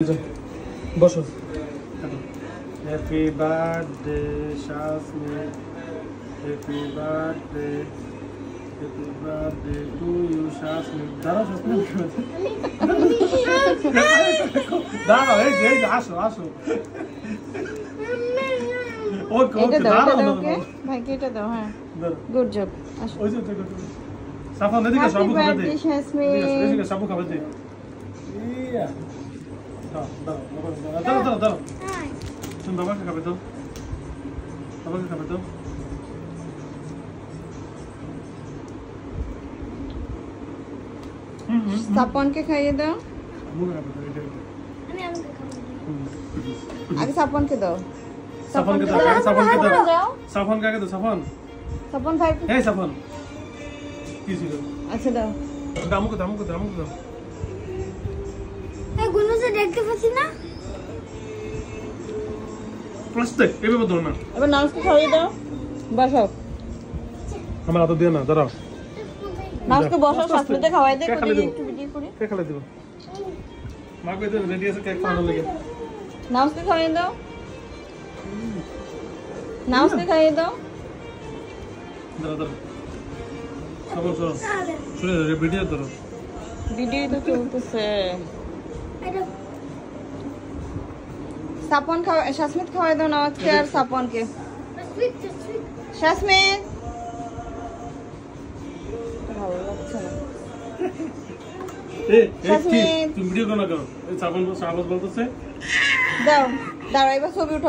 বসো। Happy birthday Shasmin, happy birthday to you Shasmin. দাঁড়াও শাসমিন, দাঁড়াও, এই যে আসো আসো। এটা দাও, ভাই এটা দাও। হ্যাঁ, গুড জব। আসো। ওই যে সাফান এদিকে সবু খাবে দে। এদিকে সবু খাবে দে। ইয়া দাও। তুমি বাবাকে খাবে তো, বাবাকে খাবে তো। সাপনকে খাইয়ে দাও। আগে সাপনকে দাও। সাফনকে দাও, সাফনকে দাও। সাফন কাকে দাও, সাফন। সাপন ভাই। এই সাফন কি ছিল? আচ্ছা দাও। দামুকে দাও। এই গুলো যে দেখতে পাচ্ছি না, প্লাস্টিক এভাবে দাও না। এবার নাউসকে খাইয়ে দাও। বসাও। আমার হাতে দিও না, দাঁড়াও। নাউসকে বসাও, শাশুড়িতে খাওয়াই দে। একটু ভিডিও করে। কে খালে দিব? মাকে তো রেডি আছে কেক খাওয়ানোর লাগে। নাউসকে খাইয়ে দাও। নাউসকে খাইয়ে দাও। দাঁড়াও। সবর শুনে ভিডিও ধরো। ভিডিও তো চলতেছে। এটা সাপন খাওয়া, শাসমিত খাওয়াই দাও নাউসকে আর সাপনকে। সুইট শাসমিত ভালো লাগছে না। এই শাসমিন। তুমি ভিডিও করো না কেন? এই সাবন বলতেছে। দাও, দাঁড়াও, এবার ছবি উঠাও।